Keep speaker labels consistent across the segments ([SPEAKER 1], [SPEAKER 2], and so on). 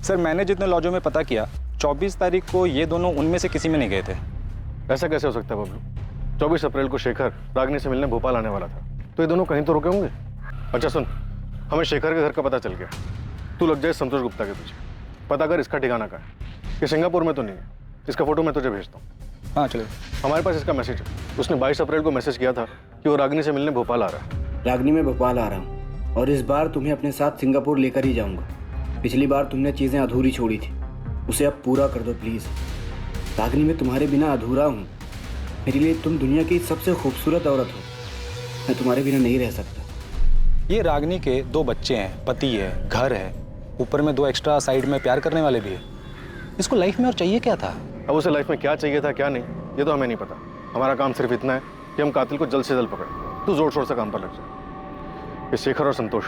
[SPEAKER 1] Sir मैंने जितने लॉजों में पता किया 24 तारीख को ये दोनों उनमें से किसी में नहीं गए थे।
[SPEAKER 2] ऐसा कैसे हो सकता है बबलू? 24 अप्रैल को शेखर रागिनी से मिलने भोपाल आने वाला था, तो ये दोनों कहीं तो रुके होंगे। अच्छा सुन, हमें शेखर के घर का पता चल गया। तू लग जाए संतोष गुप्ता के पीछे, पता कर इसका ठिकाना कहाँ है। ये सिंगापुर में तो नहीं है, इसका फोटो मैं तुझे भेजता हूँ।
[SPEAKER 1] हाँ चलो।
[SPEAKER 2] हमारे पास इसका मैसेज है। उसने 22 अप्रैल को मैसेज किया था कि वो रागिनी से मिलने भोपाल आ रहा है।
[SPEAKER 3] रागिनी मैं भोपाल आ रहा हूँ और इस बार तुम्हें अपने साथ सिंगापुर लेकर ही जाऊंगा। पिछली बार तुमने चीज़ें अधूरी छोड़ी थी, उसे अब पूरा कर दो प्लीज़। रागिनी मैं तुम्हारे बिना अधूरा हूँ। मेरे लिए तुम दुनिया की सबसे खूबसूरत औरत हो। मैं तुम्हारे बिना नहीं रह सकता।
[SPEAKER 1] ये रागिनी के 2 बच्चे हैं, पति है, घर है, ऊपर में 2 एक्स्ट्रा साइड में प्यार करने वाले भी है। इसको लाइफ में और चाहिए क्या था?
[SPEAKER 2] अब उसे लाइफ में क्या चाहिए था क्या नहीं, ये तो हमें नहीं पता। हमारा काम सिर्फ इतना है कि हम कातिल को जल्द से जल्द पकड़ें। तू जोर शोर से काम पर लग जा। ये शेखर और संतोष,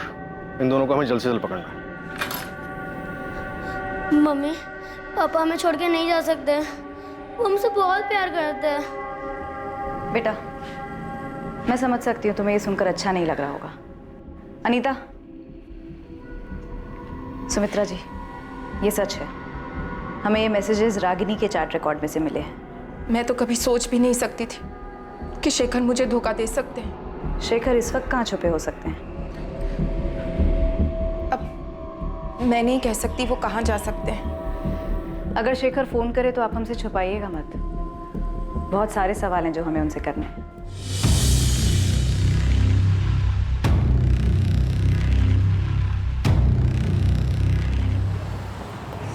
[SPEAKER 2] इन दोनों को हमें जल्द से जल्द पकड़ना है।
[SPEAKER 4] मम्मी पापा हमें छोड़ के नहीं जा सकते, वो हमसे बहुत प्यार करते हैं।
[SPEAKER 5] बेटा मैं समझ सकती हूँ तुम्हें ये सुनकर अच्छा नहीं लग रहा होगा। अनीता, सुमित्रा जी, ये सच है। हमें ये मैसेजेस रागिनी के चैट रिकॉर्ड में से मिले हैं।
[SPEAKER 6] मैं तो कभी सोच भी नहीं सकती थी कि शेखर मुझे धोखा दे सकते हैं।
[SPEAKER 5] शेखर इस वक्त कहाँ छुपे हो सकते हैं?
[SPEAKER 6] अब मैं नहीं कह सकती वो कहाँ जा सकते हैं।
[SPEAKER 5] अगर शेखर फोन करे तो आप हमसे छुपाइएगा मत। बहुत सारे सवाल हैं जो हमें उनसे करने हैं।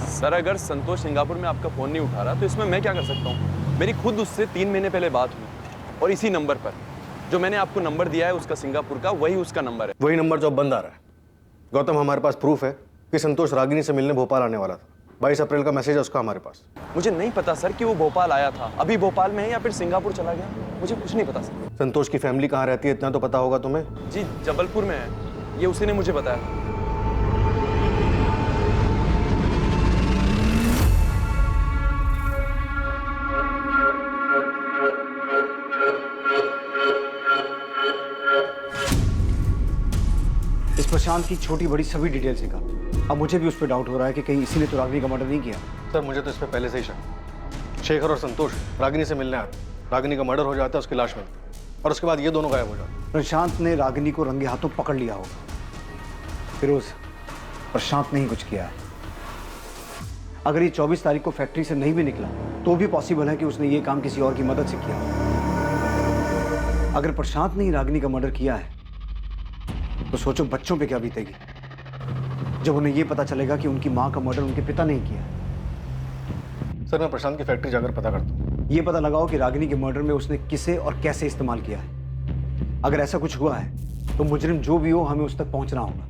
[SPEAKER 7] सर अगर संतोष सिंगापुर में आपका फोन नहीं उठा रहा तो इसमें मैं क्या कर सकता हूँ? मेरी खुद उससे 3 महीने पहले बात हुई और इसी नंबर पर जो मैंने आपको नंबर दिया है उसका सिंगापुर का, वही उसका नंबर है।
[SPEAKER 2] वही नंबर जो अब बंद आ रहा है। गौतम, हमारे पास प्रूफ है कि संतोष रागिनी से मिलने भोपाल आने वाला था। 22 अप्रैल का मैसेज है उसका हमारे पास।
[SPEAKER 7] मुझे नहीं पता सर कि वो भोपाल आया था, अभी भोपाल में है या फिर सिंगापुर चला गया, मुझे कुछ नहीं पता सर।
[SPEAKER 2] संतोष की फैमिली कहाँ रहती है इतना तो पता होगा तुम्हें?
[SPEAKER 7] जी जबलपुर में है, ये उसी ने मुझे बताया।
[SPEAKER 3] इस प्रशांत की छोटी बड़ी सभी डिटेल्स निकाल। अब मुझे भी उस पर डाउट हो रहा है कि कहीं इसी ने तो रागिनी का मर्डर नहीं किया।
[SPEAKER 2] सर मुझे तो इस पर पहले से ही शक। शेखर और संतोष रागिनी से मिलने आते, रागिनी का मर्डर हो जाता है, उसकी लाश मिलती और उसके बाद ये दोनों गायब हो जाते।
[SPEAKER 3] प्रशांत ने रागिनी को रंगे हाथों पकड़ लिया होगा। फिरोज, प्रशांत ने ही कुछ किया है। अगर ये 24 तारीख को फैक्ट्री से नहीं भी निकला तो भी पॉसिबल है कि उसने ये काम किसी और की मदद से किया। अगर प्रशांत ने ही रागिनी का मर्डर किया है तो सोचो बच्चों पे क्या बीतेगी जब उन्हें यह पता चलेगा कि उनकी मां का मर्डर उनके पिता ने किया है।
[SPEAKER 2] सर मैं प्रशांत की फैक्ट्री जाकर पता करता हूँ।
[SPEAKER 3] यह पता लगाओ कि रागिनी के मर्डर में उसने किसे और कैसे इस्तेमाल किया है। अगर ऐसा कुछ हुआ है तो मुजरिम जो भी हो हमें उस तक पहुंचना होगा।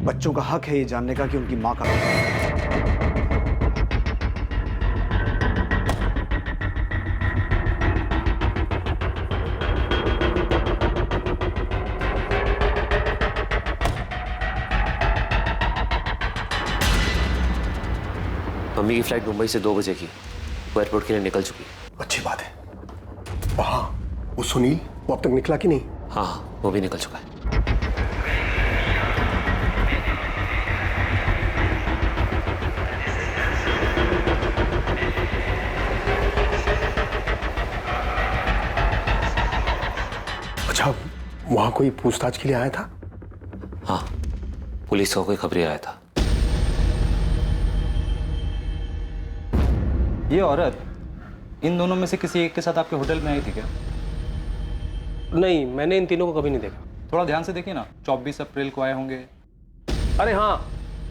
[SPEAKER 3] बच्चों का हक है ये जानने का कि उनकी मां का
[SPEAKER 8] मम्मी की फ्लाइट मुंबई से 2 बजे की, वो एयरपोर्ट के लिए निकल चुकी है।
[SPEAKER 9] अच्छी बात है। वहाँ वो सुनील, वो अब तक निकला कि नहीं?
[SPEAKER 8] हाँ वो भी निकल चुका है।
[SPEAKER 9] अच्छा, वहाँ कोई पूछताछ के लिए आया था?
[SPEAKER 8] हाँ पुलिस का कोई खबरी आया था।
[SPEAKER 1] ये औरत इन दोनों में से किसी एक के साथ आपके होटल में आई थी क्या?
[SPEAKER 10] नहीं, मैंने इन तीनों को कभी नहीं देखा।
[SPEAKER 1] थोड़ा ध्यान से देखिए ना, 24 अप्रैल को आए होंगे।
[SPEAKER 10] अरे हाँ,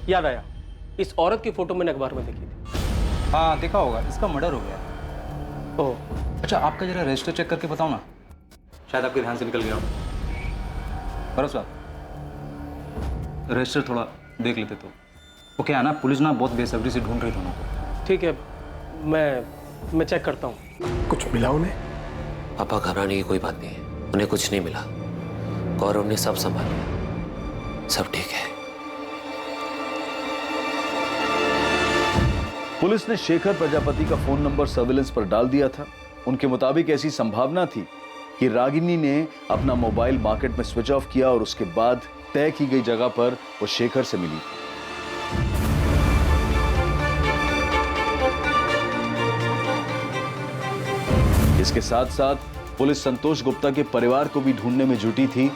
[SPEAKER 10] याद आया, इस औरत की फोटो मैंने अखबार में देखी थी।
[SPEAKER 1] हाँ देखा होगा, इसका मर्डर हो गया।
[SPEAKER 10] ओह
[SPEAKER 1] अच्छा आपका जरा रजिस्टर चेक करके बताओ ना, शायद आपके ध्यान से निकल गया हो। बरस साहब रजिस्टर थोड़ा देख लेते तो। वो क्या है ना, पुलिस ना बहुत बेसब्री से ढूंढ रही दोनों को।
[SPEAKER 10] ठीक है, मैं चेक करता हूँ।
[SPEAKER 9] कुछ मिला उन्हें?
[SPEAKER 8] पापा घबराने की कोई बात नहीं है, उन्हें कुछ नहीं मिला। गौरव ने सब संभाल लिया, सब ठीक है।
[SPEAKER 11] पुलिस ने शेखर प्रजापति का फोन नंबर सर्विलेंस पर डाल दिया था। उनके मुताबिक ऐसी संभावना थी कि रागिनी ने अपना मोबाइल मार्केट में स्विच ऑफ किया और उसके बाद तय की गई जगह पर वो शेखर से मिली थी। इसके साथ साथ पुलिस संतोष गुप्ता के परिवार को भी ढूंढने में जुटी थी,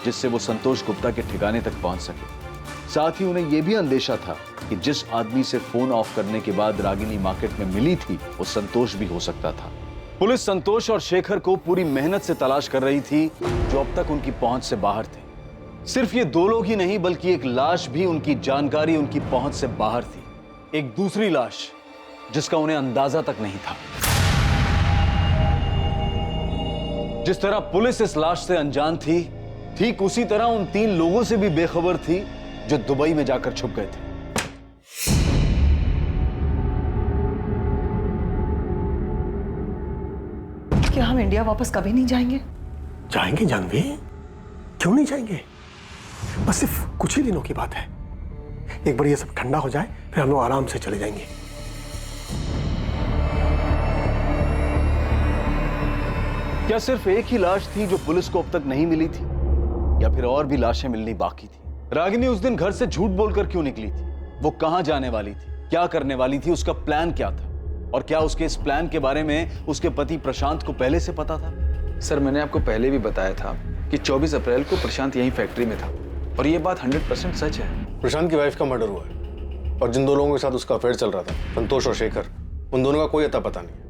[SPEAKER 11] जिससे वो संतोष गुप्ता के ठिकाने तक पहुंच सके। साथ ही उन्हें यह भी अंदेशा था कि जिस आदमी से फोन ऑफ करने के बाद रागिनी मार्केट में मिली थी वो संतोष भी हो सकता था। पुलिस संतोष और शेखर को पूरी मेहनत से तलाश कर रही थी, जो अब तक उनकी पहुंच से बाहर थे। सिर्फ ये दो लोग ही नहीं, बल्कि एक लाश भी उनकी जानकारी, उनकी पहुंच से बाहर थी। एक दूसरी लाश जिसका उन्हें अंदाजा तक नहीं था। जिस तरह पुलिस इस लाश से अनजान थी, ठीक उसी तरह उन 3 लोगों से भी बेखबर थी जो दुबई में जाकर छुप गए थे।
[SPEAKER 12] क्या हम इंडिया वापस कभी नहीं जाएंगे?
[SPEAKER 9] जाएंगे जानवी, क्यों नहीं जाएंगे? बस सिर्फ कुछ ही दिनों की बात है। एक बार ये सब ठंडा हो जाए, फिर हम लोग आराम से चले जाएंगे।
[SPEAKER 11] क्या सिर्फ एक ही लाश थी जो पुलिस को अब तक नहीं मिली थी, या फिर और भी लाशें मिलनी बाकी थी? रागिनी उस दिन घर से झूठ बोलकर क्यों निकली थी? वो कहां जाने वाली थी, क्या करने वाली थी, उसका प्लान क्या था? और क्या उसके इस प्लान के बारे में उसके पति प्रशांत को पहले से पता था?
[SPEAKER 1] सर, मैंने आपको पहले भी बताया था कि 24 अप्रैल को प्रशांत यहीं फैक्ट्री में था, और ये बात 100% सच है।
[SPEAKER 2] प्रशांत की वाइफ का मर्डर हुआ है, और जिन 2 लोगों के साथ उसका अफेयर चल रहा था, संतोष और शेखर, उन दोनों का कोई अता पता नहीं।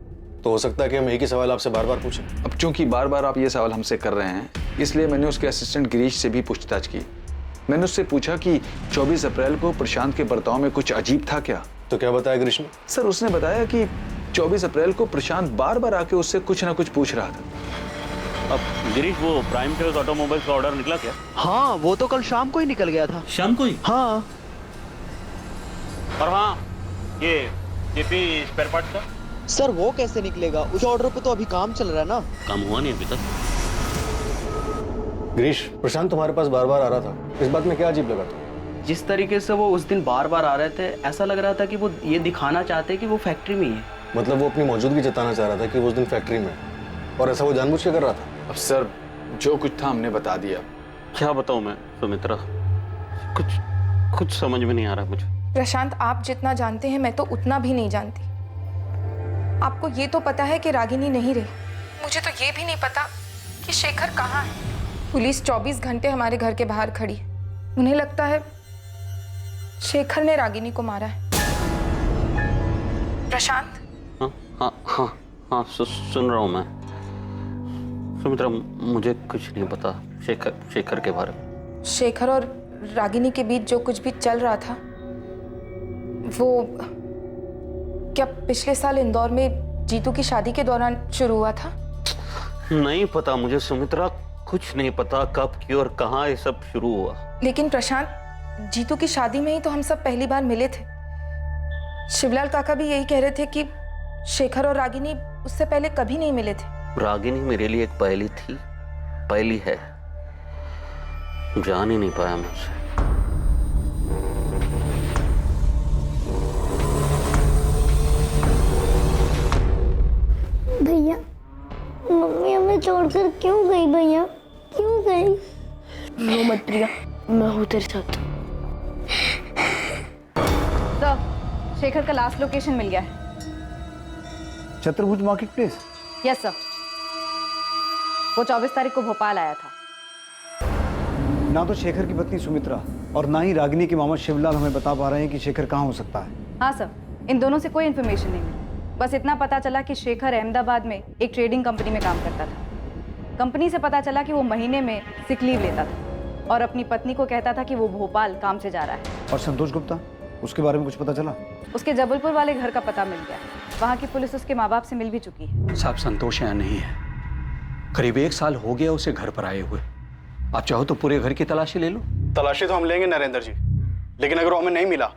[SPEAKER 2] तो हो सकता है कि हम एक ही सवाल आपसे बार बार पूछें।
[SPEAKER 1] अब चूंकि बार बार आप ये सवाल हमसे कर रहे हैं, इसलिए मैंने उसके असिस्टेंट गिरीश से भी पूछताछ की। मैंने उससे पूछा कि 24 अप्रैल को प्रशांत के बर्ताव में कुछ अजीब था क्या?
[SPEAKER 2] तो क्या बताया गिरीश ने?
[SPEAKER 1] सर, उसने बताया कि 24 अप्रैल को प्रशांत बार बार आके उससे कुछ ना कुछ पूछ रहा था।
[SPEAKER 13] अब गिरीश, वो प्राइम चॉइस ऑटोमोबाइल्स का ऑर्डर निकला क्या?
[SPEAKER 12] हाँ, वो तो कल शाम को ही निकल गया था।
[SPEAKER 13] शाम को ही?
[SPEAKER 12] हाँ।
[SPEAKER 13] और हाँ, ये जेपी स्पेयर पार्ट्स का?
[SPEAKER 12] सर, वो कैसे निकलेगा? उस ऑर्डर पे तो अभी काम चल रहा है ना।
[SPEAKER 13] काम हुआ नहीं अभी तक।
[SPEAKER 2] गिरीश, प्रशांत तुम्हारे पास बार बार आ रहा था, इस बात में क्या अजीब लगा तुम्हें?
[SPEAKER 12] जिस तरीके से वो उस दिन बार बार आ रहे थे, ऐसा लग रहा था कि वो ये दिखाना चाहते कि वो फैक्ट्री में ही है।
[SPEAKER 2] मतलब वो अपनी मौजूदगी जताना चाह रहा था कि वो उस दिन फैक्ट्री में है, और ऐसा वो जानबूझ के कर रहा था?
[SPEAKER 1] अब सर, जो कुछ था हमने बता दिया।
[SPEAKER 13] क्या बताऊं मैं सुमित्रा, कुछ समझ में नहीं आ रहा मुझे।
[SPEAKER 6] प्रशांत, आप जितना जानते हैं मैं तो उतना भी नहीं जानती। आपको ये तो पता है कि रागिनी नहीं रही, मुझे तो ये भी नहीं पता कि शेखर कहाँ है। पुलिस 24 घंटे हमारे घर के बाहर खड़ी है। उन्हें लगता है शेखर ने रागिनी को मारा है। प्रशांत?
[SPEAKER 13] हाँ, सुन रहा हूँ मैं। सुमित्रा, मुझे कुछ नहीं पता शेखर के बारे में।
[SPEAKER 6] शेखर और रागिनी के बीच जो कुछ भी चल रहा था, वो क्या पिछले साल इंदौर में जीतू की शादी के दौरान शुरू हुआ था?
[SPEAKER 13] नहीं पता मुझे सुमित्रा, कुछ नहीं पता कब, क्यों और कहाँ ये सब शुरू हुआ।
[SPEAKER 6] लेकिन प्रशांत, जीतू की शादी में ही तो हम सब पहली बार मिले थे। शिवलाल काका भी यही कह रहे थे कि शेखर और रागिनी उससे पहले कभी नहीं मिले थे।
[SPEAKER 13] रागिनी मेरे लिए एक पहली थी, पहली है, जान ही नहीं पाया मुझसे।
[SPEAKER 4] भैया, मम्मी हमें छोड़कर क्यों गई? भैया क्यों गई? रो मत प्रिया, मैं हूँ तेरे साथ।
[SPEAKER 5] सर, शेखर का लास्ट लोकेशन मिल गया है।
[SPEAKER 3] छत्रभुज मार्केट प्लेस?
[SPEAKER 5] यस सर, वो 24 तारीख को भोपाल आया था।
[SPEAKER 3] ना तो शेखर की पत्नी सुमित्रा और ना ही रागिनी के मामा शिवलाल हमें बता पा रहे हैं कि शेखर कहाँ हो सकता है।
[SPEAKER 5] हाँ सर, इन दोनों से कोई इन्फॉर्मेशन नहीं मिली। बस इतना पता चला कि शेखर अहमदाबाद में एक ट्रेडिंग कंपनी में काम करता था। कंपनी से पता चला कि वो महीने में सिक लीव लेता था और अपनी पत्नी को कहता था कि वो भोपाल काम से जा रहा है।
[SPEAKER 3] और संतोष गुप्ता, उसके बारे में कुछ पता चला?
[SPEAKER 5] उसके जबलपुर वाले घर का पता मिल गया। वहाँ की पुलिस उसके माँ बाप से मिल भी चुकी है।
[SPEAKER 1] साहब, संतोष यहाँ नहीं है। करीब 1 साल हो गया उसे घर पर आए हुए। आप चाहो तो पूरे घर की तलाशी ले लो।
[SPEAKER 2] तलाशी तो हम लेंगे नरेंद्र जी, लेकिन अगर वो हमें नहीं मिला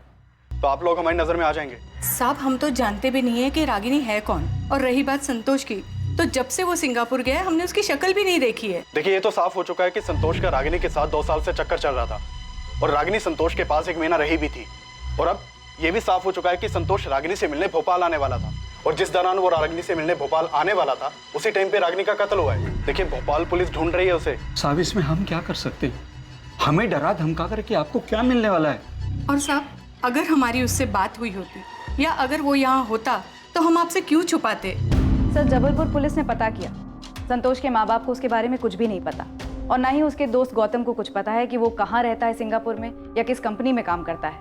[SPEAKER 2] तो आप लोग हमारी नजर में आ जाएंगे।
[SPEAKER 14] साहब, हम तो जानते भी नहीं है कि रागिनी है कौन। और रही बात संतोष की, तो जब से वो सिंगापुर गया हमने उसकी शक्ल भी नहीं देखी है।
[SPEAKER 2] देखिए, ये तो साफ हो चुका है कि संतोष का रागिनी के साथ 2 साल से चक्कर चल रहा था, और रागिनी संतोष के पास 1 महीना रही भी थी। और अब ये भी साफ हो चुका है कि संतोष रागिनी से मिलने भोपाल आने वाला था, और जिस दौरान वो रागिनी से मिलने भोपाल आने वाला था, उसी टाइम पे रागिनी का कत्ल हुआ है। देखिए, भोपाल पुलिस ढूंढ रही है उसे।
[SPEAKER 1] साहब, इसमें हम क्या कर सकते हैं? हमें डरा धमका कर कि आपको क्या मिलने वाला है।
[SPEAKER 14] और साहब, अगर हमारी उससे बात हुई होती या अगर वो यहाँ होता तो हम आपसे क्यों छुपाते?
[SPEAKER 5] सर, जबलपुर पुलिस ने पता किया। संतोष के माँ बाप को उसके बारे में कुछ भी नहीं पता, और ना ही उसके दोस्त गौतम को कुछ पता है कि वो कहाँ रहता है सिंगापुर में या किस कंपनी में काम करता है।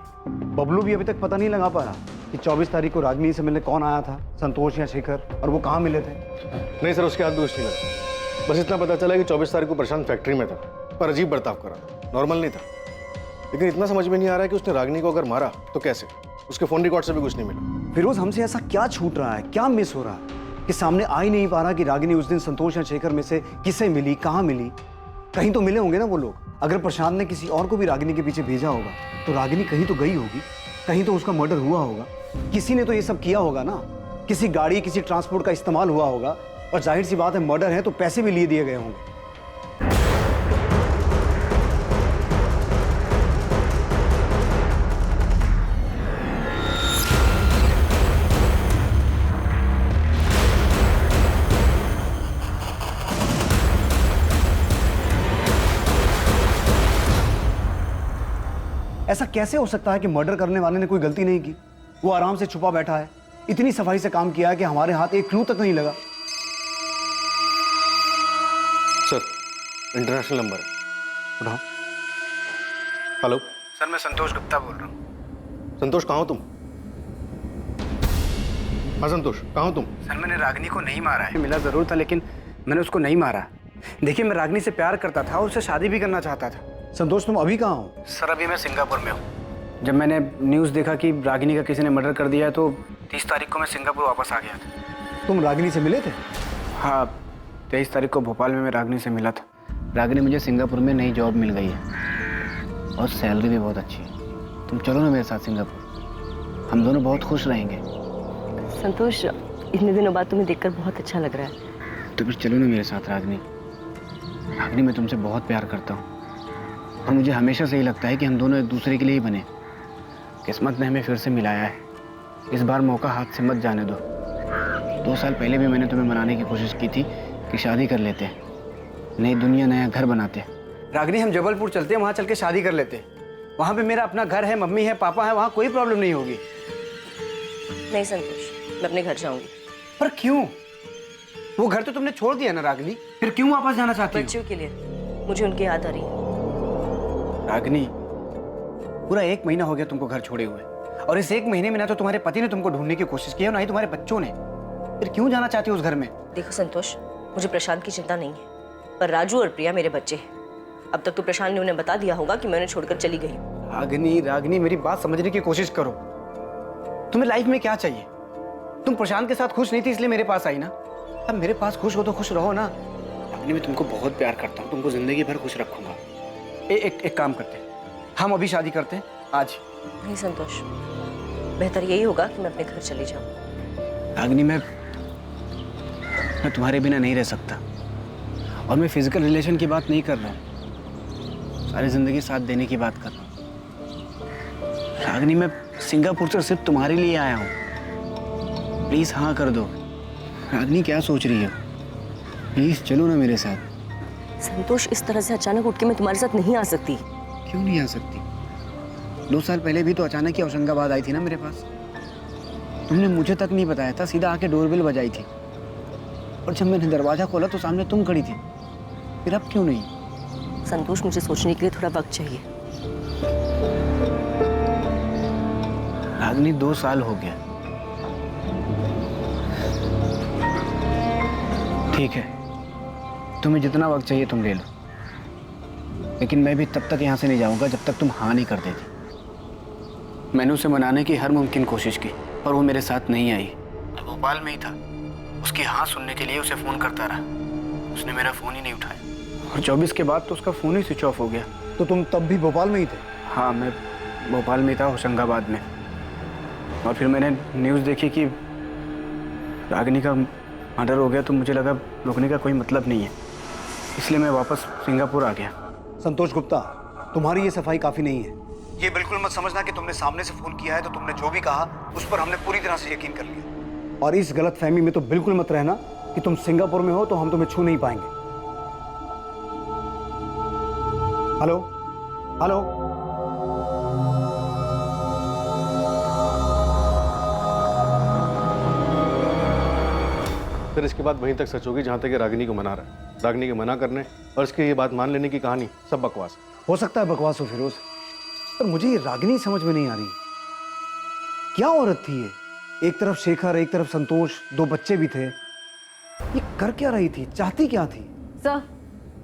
[SPEAKER 3] बबलू भी अभी तक पता नहीं लगा पा रहा कि 24 तारीख को रागिनी से मिलने कौन आया था, संतोष या शेखर, और वो कहाँ मिले थे।
[SPEAKER 2] नहीं सर, उसके हाथ भी कुछ नहीं लगा। बस इतना पता चला कि 24 तारीख को प्रशांत फैक्ट्री में था, पर अजीब बर्ताव करा, नॉर्मल नहीं था। लेकिन इतना समझ में नहीं आ रहा है कि उसने रागिनी को अगर मारा तो कैसे। उसके फोन रिकॉर्ड से भी कुछ नहीं मिला।
[SPEAKER 3] फिरोज, हमसे ऐसा क्या छूट रहा है, क्या मिस हो रहा है कि सामने आ ही नहीं पा रहा कि रागिनी उस दिन संतोष या शेखर में से किसे मिली, कहाँ मिली। कहीं तो मिले होंगे ना वो लोग। अगर प्रशांत ने किसी और को भी रागिनी के पीछे भेजा होगा तो रागिनी कहीं तो गई होगी, कहीं तो उसका मर्डर हुआ होगा। किसी ने तो ये सब किया होगा ना, किसी गाड़ी, किसी ट्रांसपोर्ट का इस्तेमाल हुआ होगा, और जाहिर सी बात है मर्डर है तो पैसे भी लिए दिए गए होंगे। ऐसा कैसे हो सकता है कि मर्डर करने वाले ने कोई गलती नहीं की? वो आराम से छुपा बैठा है, इतनी सफाई से काम किया है कि हमारे हाथ एक क्लू तक नहीं लगा।
[SPEAKER 2] सर, इंटरनेशनल नंबर है, उठाओ। हेलो
[SPEAKER 3] सर, मैं संतोष गुप्ता बोल रहा हूँ।
[SPEAKER 2] संतोष, कहाँ हो तुम? हाँ संतोष, कहाँ हो तुम?
[SPEAKER 3] सर, मैंने रागिनी को नहीं मारा है। मिला जरूर था लेकिन मैंने उसको नहीं मारा। देखिए, मैं रागिनी से प्यार करता था और उससे शादी भी करना चाहता था। संतोष, तुम अभी कहाँ हो? सर, अभी मैं सिंगापुर में हूँ। जब मैंने न्यूज़ देखा कि रागिनी का किसी ने मर्डर कर दिया तो 30 तारीख को मैं सिंगापुर वापस आ गया था। तुम रागिनी से मिले थे? हाँ, 23 तारीख को भोपाल में मैं रागिनी से मिला था। रागिनी, मुझे सिंगापुर में नई जॉब मिल गई है और सैलरी भी बहुत अच्छी है। तुम चलो ना मेरे साथ सिंगापुर, हम दोनों बहुत खुश रहेंगे।
[SPEAKER 15] संतोष, इतने दिनों बाद तुम्हें देखकर बहुत अच्छा लग रहा है।
[SPEAKER 3] तो फिर चलो ना मेरे साथ रागिनी। रागिनी, मैं तुमसे बहुत प्यार करता हूँ और मुझे हमेशा से ही लगता है कि हम दोनों एक दूसरे के लिए ही बने। किस्मत ने हमें फिर से मिलाया है, इस बार मौका हाथ से मत जाने दो। 2 साल पहले भी मैंने तुम्हें मनाने की कोशिश की थी कि शादी कर लेते, नई दुनिया, नया घर बनाते। रागिनी, हम जबलपुर चलते हैं, वहाँ चल के शादी कर लेते। वहाँ पे मेरा अपना घर है, मम्मी है, पापा है, वहाँ कोई प्रॉब्लम नहीं होगी।
[SPEAKER 15] नहीं संतोष, मैं अपने घर जाऊंगी।
[SPEAKER 3] पर क्यों? वो घर तो तुमने छोड़ दिया ना रागिनी, फिर क्यों वापस जाना चाहती हो?
[SPEAKER 15] बच्चों के लिए, मुझे उनकी याद आ रही है।
[SPEAKER 3] रागिनी, पूरा 1 महीना हो गया तुमको घर छोड़े हुए, और इस 1 महीने में ना तो तुम्हारे पति ने तुमको ढूंढने की कोशिश की है, ना ही तुम्हारे बच्चों ने। फिर क्यों जाना चाहती हो उस घर में?
[SPEAKER 15] देखो संतोष, मुझे प्रशांत की चिंता नहीं है, पर राजू और प्रिया मेरे बच्चे हैं। अब तक तो प्रशांत ने उन्हें बता दिया होगा कि मैं उन्हें छोड़कर चली गई।
[SPEAKER 3] रागिनी, मेरी बात समझने की कोशिश करो। तुम्हें लाइफ में क्या चाहिए? तुम प्रशांत के साथ खुश नहीं थी इसलिए मेरे पास आई ना। अब मेरे पास खुश हो तो खुश रहो ना। रागिनी, मैं तुमको बहुत प्यार करता हूँ, तुमको जिंदगी भर खुश रखूंगा। एक काम करते हैं, हम अभी शादी करते हैं आज।
[SPEAKER 15] नहीं संतोष, बेहतर यही होगा कि मैं अपने घर चली जाऊं।
[SPEAKER 3] रागिनी, मैं तुम्हारे बिना नहीं रह सकता, और मैं फिजिकल रिलेशन की बात नहीं कर रहा हूँ, सारी जिंदगी साथ देने की बात कर रहा हूँ। रागिनी, मैं सिंगापुर से सिर्फ तुम्हारे लिए आया हूँ, प्लीज हाँ कर दो। रागिनी, क्या सोच रही हो? प्लीज चलो ना मेरे साथ।
[SPEAKER 15] संतोष, इस तरह से अचानक उठ के मैं तुम्हारे साथ नहीं आ सकती।
[SPEAKER 3] क्यों नहीं आ सकती? 2 साल पहले भी तो अचानक ही होशंगाबाद आई थी ना मेरे पास। तुमने मुझे तक नहीं बताया था, सीधा आके डोरबेल बजाई थी, और जब मैंने दरवाजा खोला तो सामने तुम खड़ी थी। फिर अब क्यों नहीं?
[SPEAKER 15] संतोष, मुझे सोचने के लिए थोड़ा वक्त चाहिए।
[SPEAKER 3] रागिनी, 2 साल हो गया। ठीक है, तुम्हें जितना वक्त चाहिए तुम ले लो, लेकिन मैं भी तब तक यहाँ से नहीं जाऊँगा जब तक तुम हाँ नहीं कर देती। मैंने उसे मनाने की हर मुमकिन कोशिश की, पर वो मेरे साथ नहीं आई। तो भोपाल में ही था, उसकी हाँ सुनने के लिए उसे फ़ोन करता रहा, उसने मेरा फ़ोन ही नहीं उठाया, और 24 के बाद तो उसका फ़ोन ही स्विच ऑफ हो गया। तो तुम तब भी भोपाल में ही थे? हाँ, मैं भोपाल में था, होशंगाबाद में। और फिर मैंने न्यूज़ देखी कि रागिनी का मर्डर हो गया, तो मुझे लगा रुकने का कोई मतलब नहीं है, इसलिए मैं वापस सिंगापुर आ गया। संतोष गुप्ता, तुम्हारी ये सफाई काफ़ी नहीं है। ये बिल्कुल मत समझना कि तुमने सामने से फ़ोन किया है तो तुमने जो भी कहा उस पर हमने पूरी तरह से यकीन कर लिया। और इस गलतफहमी में तो बिल्कुल मत रहना कि तुम सिंगापुर में हो तो हम तुम्हें छू नहीं पाएंगे। हेलो हेलो,
[SPEAKER 2] फिर इसके बाद वहीं तक सच होगी जहां तक ये रागिनी को मना रहा है। रागिनी के मना करने और इसकी ये बात मान लेने की कहानी सब बकवास है।
[SPEAKER 3] हो सकता है बकवास हो फिरोज, पर मुझे ये रागिनी समझ में नहीं आ रही। क्या औरत थी ये? एक तरफ शेखर, एक तरफ संतोष, 2 बच्चे भी थे। ये कर क्या रही थी, चाहती क्या थी?
[SPEAKER 5] सर,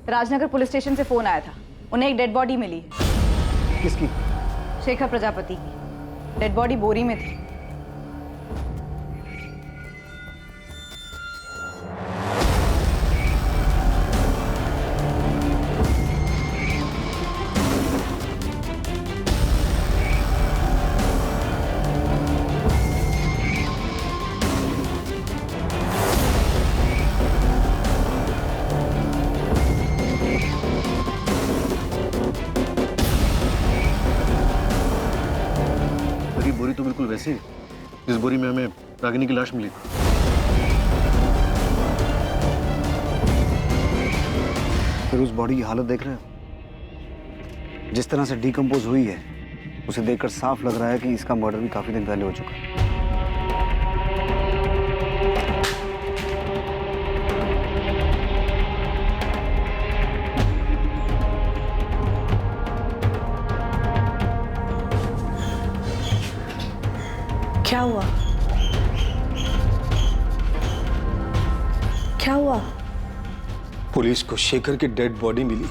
[SPEAKER 5] राजनगर पुलिस स्टेशन से फोन आया था, उन्हें एक डेड बॉडी मिली है।
[SPEAKER 3] किसकी?
[SPEAKER 5] शेखर प्रजापति की। डेड बॉडी बोरी में थी।
[SPEAKER 2] बोरी तो बिल्कुल वैसी जिस बोरी में हमें रागिनी की लाश मिली थी।
[SPEAKER 3] फिर उस बॉडी की हालत देख रहे हो? जिस तरह से डिकम्पोज हुई है, उसे देखकर साफ लग रहा है कि इसका मर्डर भी काफी दिन पहले हो चुका है।
[SPEAKER 4] क्या हुआ? क्या हुआ?
[SPEAKER 9] पुलिस को शेखर की डेड बॉडी मिली।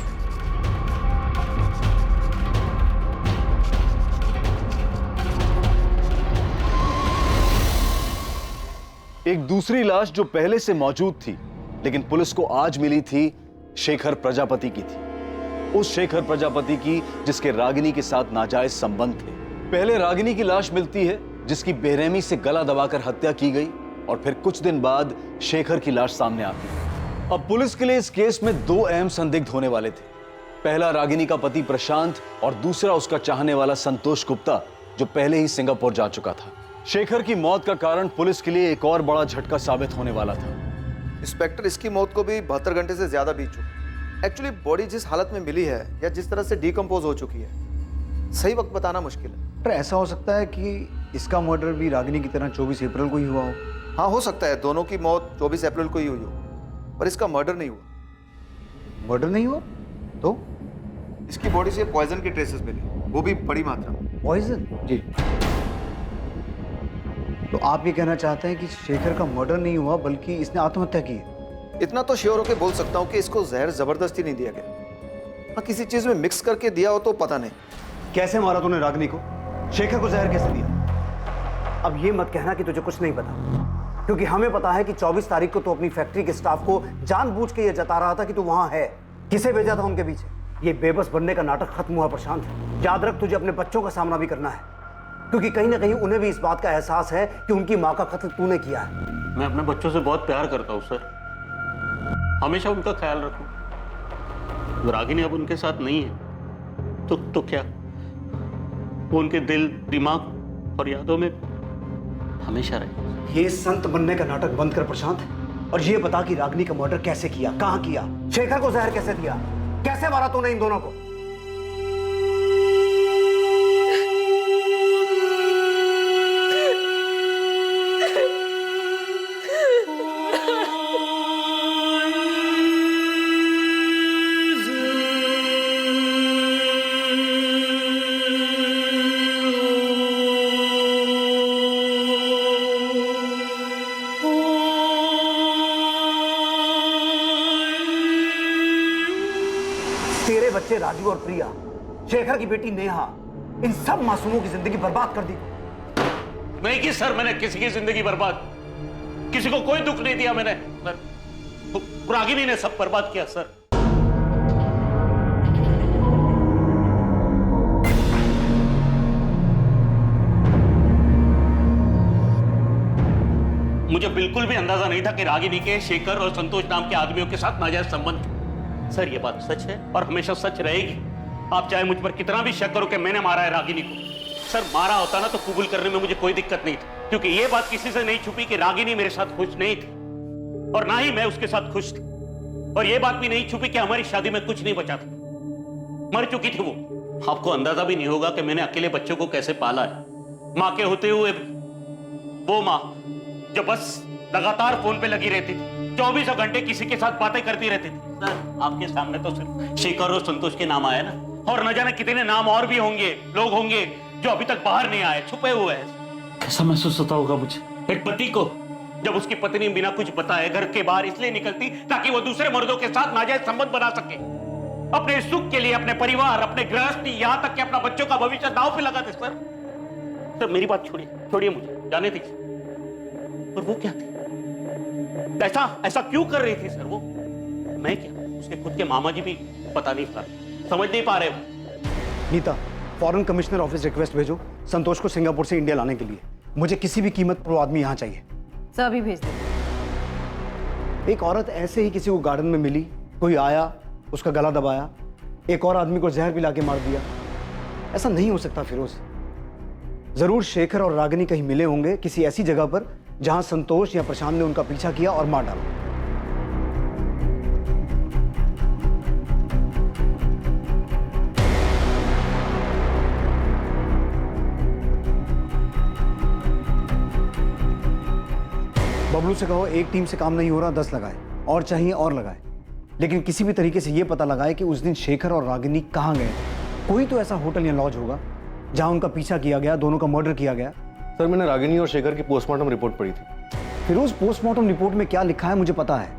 [SPEAKER 11] एक दूसरी लाश जो पहले से मौजूद थी लेकिन पुलिस को आज मिली थी, शेखर प्रजापति की थी। उस शेखर प्रजापति की जिसके रागिनी के साथ नाजायज संबंध थे। पहले रागिनी की लाश मिलती है जिसकी बेरहमी से गला दबाकर हत्या की गई, और फिर कुछ दिन बाद शेखर की लाश सामने आती है। अब पुलिस के लिए इस केस में 2 अहम संदिग्ध होने वाले थे। पहला रागिनी का पति प्रशांत और दूसरा उसका चाहने वाला संतोष गुप्ता, जो पहले ही सिंगापुर जा चुका था। शेखर की मौत का कारण पुलिस के लिए एक और बड़ा झटका साबित होने वाला था।
[SPEAKER 16] इंस्पेक्टर, इसकी मौत को भी 72 घंटे से ज्यादा बीत चुकी। एक्चुअली बॉडी जिस हालत में मिली है या जिस तरह से डिकम्पोज हो चुकी है, सही वक्त बताना मुश्किल है।
[SPEAKER 3] पर ऐसा हो सकता है कि इसका मर्डर भी रागिनी की तरह 24 अप्रैल को ही हुआ हो।
[SPEAKER 16] हाँ, हो सकता है दोनों की मौत 24 अप्रैल को ही हुई हो, पर इसका मर्डर नहीं हुआ।
[SPEAKER 3] मर्डर नहीं हुआ तो?
[SPEAKER 16] इसकी बॉडी से पॉइजन की ट्रेसेस मिली, वो भी बड़ी मात्रा में।
[SPEAKER 3] पॉइजन?
[SPEAKER 16] जी।
[SPEAKER 3] तो आप ये कहना चाहते हैं कि शेखर का मर्डर नहीं हुआ बल्कि इसने आत्महत्या की है?
[SPEAKER 16] इतना तो श्योर होके बोल सकता हूँ कि इसको जहर जबरदस्ती नहीं दिया गया। हाँ, किसी चीज में मिक्स करके दिया हो तो पता नहीं।
[SPEAKER 3] कैसे मारा तूने रागिनी को? शेखर को जहर कैसे दिया? अब ये मत कहना कि तुझे कुछ नहीं पता, क्योंकि हमें पता है कि 24 तारीख को तू अपनी फैक्ट्री के स्टाफ को जानबूझ के ये जता रहा था कि तू वहां है। किसे भेजा था उनके पीछे? ये बेबस बनने का नाटक खत्म हुआ प्रशांत। याद रख, तुझे अपने बच्चों का सामना भी करना है, क्योंकि कहीं ना कहीं उन्हें भी इस बात का एहसास है कि उनकी माँ का कत्ल तूने किया है।
[SPEAKER 13] मैं अपने बच्चों से बहुत प्यार करता हूँ सर, हमेशा उनका ख्याल रखूं। रागिनी अब उनके साथ नहीं है तो क्या, वो उनके दिल, दिमाग और यादों में हमेशा रहे।
[SPEAKER 3] ये संत बनने का नाटक बंद कर प्रशांत, और ये बता कि रागिनी का मर्डर कैसे किया, कहां किया, शेखर को जहर कैसे दिया, कैसे मारा तूने इन दोनों को? तेरे बच्चे राजू और प्रिया, शेखर की बेटी नेहा, इन सब मासूमों की जिंदगी बर्बाद कर दी।
[SPEAKER 13] नहीं की सर, मैंने किसी की जिंदगी बर्बाद, किसी को कोई दुख नहीं दिया मैंने। रागिनी ने सब बर्बाद किया सर। मुझे बिल्कुल भी अंदाजा नहीं था कि रागिनी के शेखर और संतोष नाम के आदमियों के साथ नाजायज संबंध। सर ये बात सच है और हमेशा सच रहेगी। आप चाहे मुझ पर कितना भी शक करो कि मैंने मारा है रागिनी को। सर मारा होता ना तो कबूल करने में मुझे कोई दिक्कत नहीं थी, क्योंकि ये बात किसी से नहीं छुपी कि रागिनी मेरे साथ खुश नहीं थी और ना ही मैं उसके साथ खुश थी। और ये बात भी नहीं छुपी कि हमारी शादी में कुछ नहीं बचा था, मर चुकी थी वो। आपको अंदाजा भी नहीं होगा कि मैंने अकेले बच्चों को कैसे पाला है। मां के होते हुए वो मां जो बस लगातार फोन पे लगी रहती थी, 24 घंटे किसी के साथ बातें करती रहती थी। सर आपके सामने तो सिर्फ शेखर और संतोष के नाम आए ना, और न जाने कितने नाम और भी होंगे, लोग होंगे जो अभी तक बाहर नहीं आए, छुपे हुए हैं। कैसा महसूस होता होगा मुझे एक पति को, जब उसकी पत्नी बिना कुछ बताए घर के बाहर इसलिए निकलती ताकि वो दूसरे मर्दों के साथ नाजायज संबंध बना सके, अपने सुख के लिए, अपने परिवार, अपने गृहस्थी, यहां तक कि अपना बच्चों का भविष्य दांव पे लगाते। सर मेरी बात छोड़िए मुझे जाने दीजिए। और वो क्या थी, ऐसा क्यों कर रही थी सर वो? मैं क्या, उसके खुद के मामा जी भी पता नहीं पा रहे, समझ नहीं पा रहे वो।
[SPEAKER 3] Nita, foreign commissioner office request भेजो संतोष को सिंगापुर से इंडिया लाने के लिए। मुझे किसी भी कीमत पर वो आदमी यहाँ चाहिए।
[SPEAKER 5] सर अभी भेज दो।
[SPEAKER 3] एक औरत ऐसे ही किसी को गार्डन में मिली, कोई आया, उसका गला दबाया, एक और आदमी को जहर पिला के मार दिया। ऐसा नहीं हो सकता फिरोज। जरूर शेखर और रागिनी कहीं मिले होंगे किसी ऐसी जगह पर जहां संतोष या प्रशांत ने उनका पीछा किया और मार डाला। बबलू से कहो एक टीम से काम नहीं हो रहा, 10 लगाए, और चाहिए और लगाए, लेकिन किसी भी तरीके से यह पता लगाए कि उस दिन शेखर और रागिनी कहां गए थे। कोई तो ऐसा होटल या लॉज होगा जहां उनका पीछा किया गया, दोनों का मर्डर किया गया।
[SPEAKER 2] सर मैंने रागिनी और शेखर की पोस्टमार्टम रिपोर्ट पढ़ी थी।
[SPEAKER 3] फिरोज, पोस्टमार्टम रिपोर्ट में क्या लिखा है मुझे पता है,